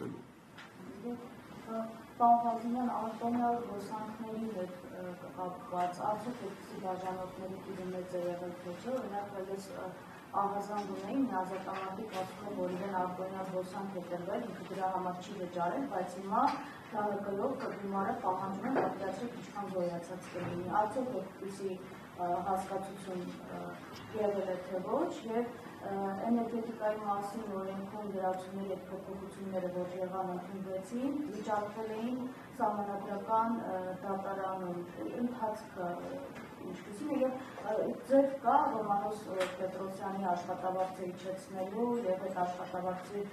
մոտենու։ Պարոն Ղազարյան, արտոնյալ ոսանքների հետ կապված արդյոք այդպիսի բաժանորդների տիրումներ է եղել թե չէ, օրինակ ես ահազանգ ունեի մի ազատամարտիկ ասում, որ իրեն արտոնյալ ոսանք է տրվել, ինքը դրա համար չի վճարել, բայց հիմա ՀՀԿ-ով գումարը պահանջում են պատկերացրեք ինչքան գոյացած կլինի, արդյոք այդպիսի հասկացություն եղել է թե ոչ, եւ էներգետիկայի մասին օրենքում դրացումների այդ փոփոխությունները, որ եղան ընդունվեցին, վիճակվել էին սահմանադրական դատարանում, ընթացքը ինչպիսին է, եւ ձեր կա Ռոմանոս Պետրոսյանի աշխատավարձը իջեցնելու եւ այդ աշխատավարձի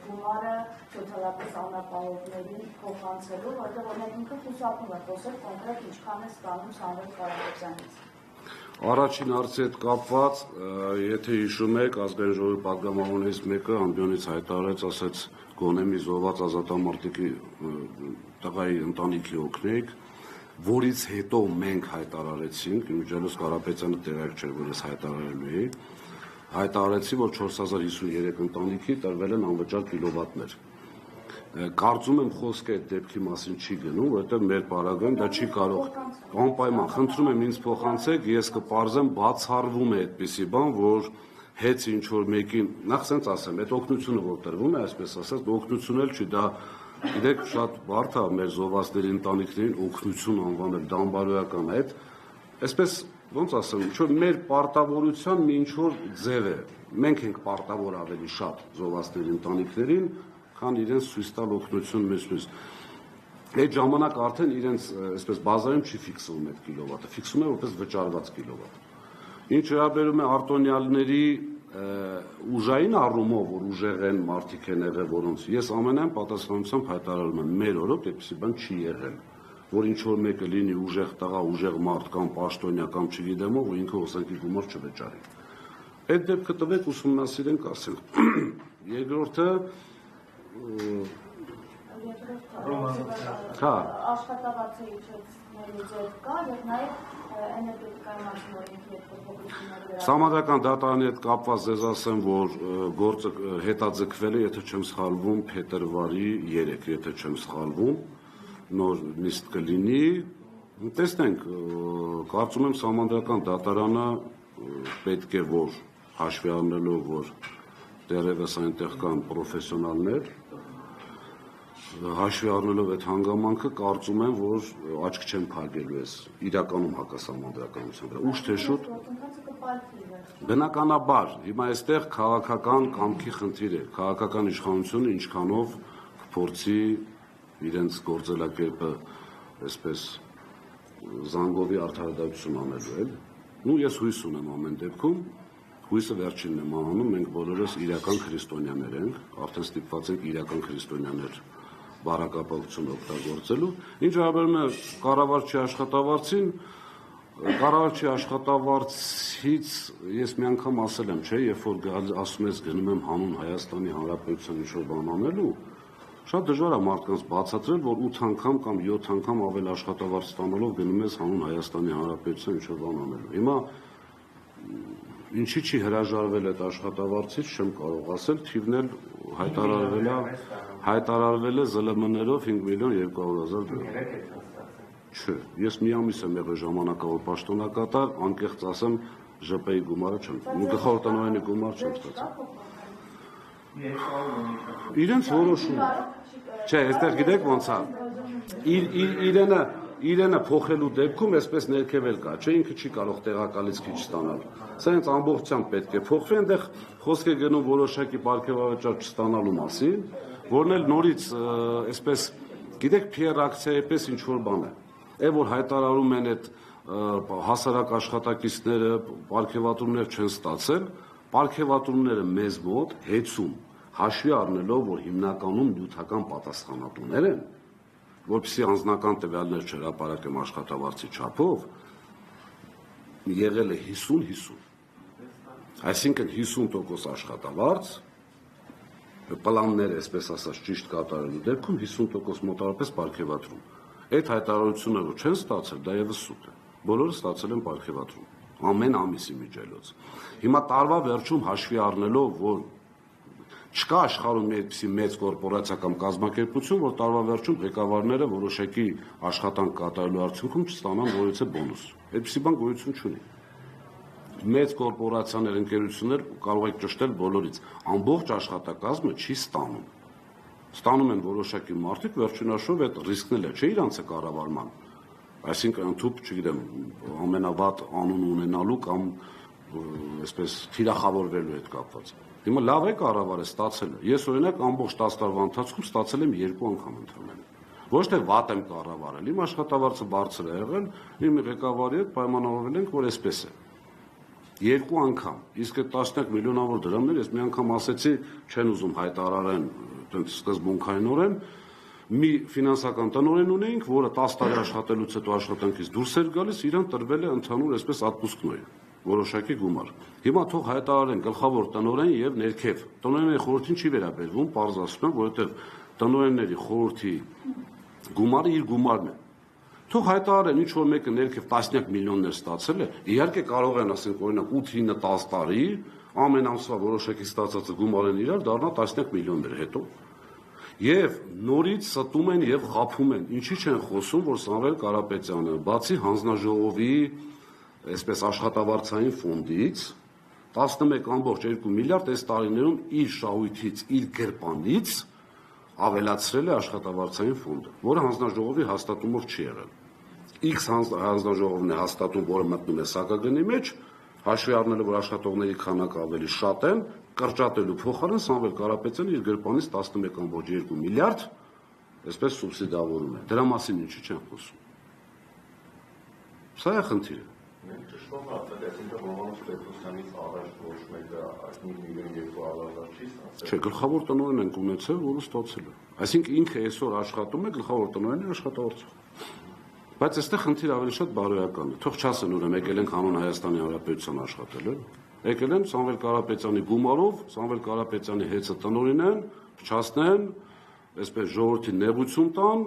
գումարը սոցիալապես անապահովներին փոխանցելու, որտեղ օրինակ ինքը խուսափում է խոսել կոնկրետ ինչքան է ստանում Սամվել Կարապետյանից։ Առաջին հարցի հետ կապված, եթե հիշում եք, ազգային ժողովի պատգամավորներից մեկը ամբիոնից հայտարարեց, ասաց գոնե մի զոհված ազատամարտիկի տղայի ընտանիքի օգնեք, որից հետո մենք հայտարարեցինք, իմիջիայլոց Կարապետյանը տեղյակ չէր, որ ես հայտարարելու էի, հայտարարեցի, որ 4053 ընտանիքի տրվել են անվճար կիլովատներ։ Կարծում եմ խոսքը այդ դեպքի մասին չի գնում, որովհետև մեր պարագայում դա չի կարող անպայման, խնդրում եմ ինձ փոխանցեք, ես կպարզեմ բացառվում է այդպիսի բան, որ հեծ ինչ որ մեկին, նախ սենց ասեմ, այդ օգնությունը որ տրվում է, այսպես ասած, օգնություն էլ չի, դա գիտեք շատ բարդ է մեր զոհվածների ընտանիքներին օգնություն անվանել, դա անբարոյական է, այսպես ոնց ասեմ, ինչ որ մեր պարտավորության մի ինչ որ ձև է, մենք ենք պարտավոր ավելի շատ զոհվածների ընտանիքներին, քան իրենց ցույց տալ օգնություն մեզ։ Այդ ժամանակ արդեն իրենց այսպես բազարում չի ֆիքսվում այդ կիլովատը, ֆիքսվում է որպես վճարված կիլովատ։ Ինչ վերաբերում է արտոնյալների ուժային առումով, որ ուժեղ են, մարդիկ են եղել, որոնց ես ամենայն պատասխանությամբ հայտարարում եմ, մեր օրոք այդպիսի բան չի եղել, որ ինչ որ մեկը լինի ուժեղ տղա, ուժեղ մարդ կամ պաշտոնյա կամ չգիտեմ ով, ու ինքը ոսանքի գումար չվճարի։ Այդ դեպքը տվեք ուսումնասիրենք, ասենք։ Երկրորդը աշխատավարձը իջեցնելու ձև կա եւ նաեւ էներգետիկայի մասին օրենքի հետ փոփոխությունները Սահմանադրական դատարանի հետ կապված ձեզ ասեմ, որ գործը հետաձգվել է, եթե չեմ սխալվում, փետրվարի 3, եթե չեմ սխալվում, նոր նիստ կլինի, տեսնենք, կարծում եմ սահմանադրական դատարանը պետք է որ հաշվի առնելով, որ դեռևս այնտեղ կան պրոֆեսիոնալներ, հաշվի առնելով այդ հանգամանքը, կարծում եմ, որ աչք չեմ փակելու ես իրականում հակասահմանադրականության վրա։ Ուշ թե շուտ բնականաբար, հիմա այստեղ քաղաքական կամքի խնդիր է, քաղաքական իշխանությունը ինչքանով կփորձի իրենց գործելակերպը այսպես զանգովի արդարադատություն անելու էլ։ Ու ես հույս ունեմ ամեն դեպքում, հույսը վերջինն եմ անում, մենք բոլորս իրական քրիստոնյաներ ենք, արդեն ստիպված ենք իրական քրիստոնյաներ բարակապակցություն օգտագործելու։ Ինչ վերաբերում է կառավարչի աշխատավարձին, կառավարչի աշխատավարձից ես մի անգամ ասել եմ, չէ, երբ որ ասում ես գնում եմ հանուն Հայաստանի Հանրապետության ինչ-որ բան անելու, շատ դժվար է մարդկանց բացատրել, որ 8 անգամ կամ 7 անգամ ավել աշխատավարձ ստանալով գնում ես հանուն Հայաստանի Հանրապետության ինչ-որ բան անելու։ Հիմա ինչի չի հրաժարվել այդ աշխատավարձից, չեմ կարող ասել, թիվն էլ հայտարարվել է ԶԼՄ-ներով 5 միլիոն 200 հազար դրամ։ Չէ, ես մի ամիս եմ եղել ժամանակավոր պաշտոնակատար, անկեղծ ասեմ, ԺՊ-ի գումարը չեմ, գլխավոր տնօրենի գումար չեմ ստացել։ Իրենց որոշում։ Չէ, այստեղ գիտեք ոնց է։ Իրենը փոխելու դեպքում այսպես ներքևել կա, չէ, ինքը չի կարող տեղակալից քիչ ստանալ։ Սա հենց ամբողջությամբ պետք է փոխվի, այնտեղ խոսք է գնում որոշակի պարգևավճար չստանալու մասին, որն էլ նորից այսպես, գիտեք, PR ակցիայի պես ինչ որ բան է։ Այդ որ հայտարարում են այդ հասարակ աշխատակիցները պարգևատրումներ չեն ստացել, պարգևատրումները մեզ մոտ հեծում, հաշվի առնելով, որ հիմնականում նյութական պատասխանատուներ են, որպեսզի անձնական տվյալներ չհրապարակեմ աշխատավարձի չափով, եղել է 50-50, այսինքն 50% աշխատավարձ, պլանները, այսպես ասած, ճիշտ կատարելու դեպքում 50% մոտավորապես պարգևատրում։ Այդ հայտարարությունը որ չեն ստացել, դա ևս սուտ է։ Բոլորը ստացել են պարգևատրում, ամեն ամիսի միջելոց։ Հիմա տարվա վերջում հաշվի առնելով, որ Չկա աշխարհում մի այդպիսի մեծ կորպորացիա կամ կազմակերպություն, որ տարվա վերջում ղեկավարները որոշակի աշխատանք կատարելու արդյունքում չստանան որևէ բոնուս։ Այդպիսի բան գոյություն չունի։ Մեծ կորպորացիաներ, ընկերություններ կարող եք ճշտել բոլորից, ամբողջ աշխատակազմը չի ստանում։ Ստանում են որոշակի մարդիկ, վերջինաշով այդ ռիսկն էլ է, չէ՞ իրանց է կառավարման։ Այսինքն ընդհանուր, չգիտեմ, ամենավատ անուն ունենալու կամ այսպես թիրախավորվելու հետ կապված։ Հիմա լավ է կառավարը ստացել է։ Ես օրինակ ամբողջ 10 տարվա ընթացքում ստացել եմ 2 անգամ ընդհանրապես։ Ոչ թե վատ եմ կառավարել, իմ աշխատավարձը բարձր է եղել, իմ ղեկավարի հետ պայմանավորվել ենք, որ այսպես է։ 2 անգամ, իսկ այդ տասնյակ միլիոնավոր դրամներ ես մի անգամ ասեցի, չեն ուզում հայտարարեն այդպես սկզբունքայինորեն, մի ֆինանսական տնօրեն ունեինք, որը 10 տարի աշխատելուց հետո աշխատանքից դուրս էր գալիս, իրան տրվել է ընդհանուր այսպես ատպուսկնոյ, որոշակի գումար։ Հիմա թող հայտարարեն գլխավոր տնօրեն եւ ներքև։ Տնօրենների խորհրդին չի վերաբերվում, պարզ ասում եմ, որովհետեւ տնօրենների խորհրդի գումարը իր գումարն է։ Թող հայտարարեն ինչ որ մեկը ներքև տասնյակ միլիոններ ստացել է, իհարկե կարող են ասենք օրինակ 8-9-10 տարի ամեն ամսվա որոշակի ստացածը գումարեն իրար, դառնա տասնյակ միլիոններ հետո։ Եվ նորից ստում են եւ խափում են։ Ինչի չեն խոսում, որ Սամվել Կարապետյանը, բացի հանձնաժողովի այսպես աշխատավարձային ֆոնդից 11.2 միլիարդ այս տարիներում իր շահույթից, իր գրպանից ավելացրել է աշխատավարձային ֆոնդը, որը հանձնաժողովի հաստատումով չի եղել։ X հանձնաժողովն է հաստատում, որը մտնում է սակագնի մեջ, հաշվի առնելով, որ աշխատողների քանակը ավելի շատ են, կրճատելու փոխարեն Սամվել Կարապետյանը իր գրպանից 11.2 միլիարդ այսպես սուբսիդավորում է։ Դրա մասին ինչի չեն խոսում։ Սա է խնդիրը։ Ճշտով ասել, այսինքն Հովհաննես Պետրոսյանից առաջ ոչ մեկը 5 միլիոն 200,000 չի ստացել։ Չէ, գլխավոր տնօրեն ենք ունեցել, որը ստացել է։ Այսինքն ինքը այսօր աշխատում է, գլխավոր տնօրենի աշխատավարձով։ Բայց այստեղ խնդիրը ավելի շատ բարոյական է։ Թող չասեն ուրեմն եկել ենք հանուն Հայաստանի Հանրապետության աշխատել, եկել են Սամվել Կարապետյանի գումարով, Սամվել Կարապետյանի հեծը տնօրենեն, փչացնեն, այսպես ժողովրդին նեղություն տան։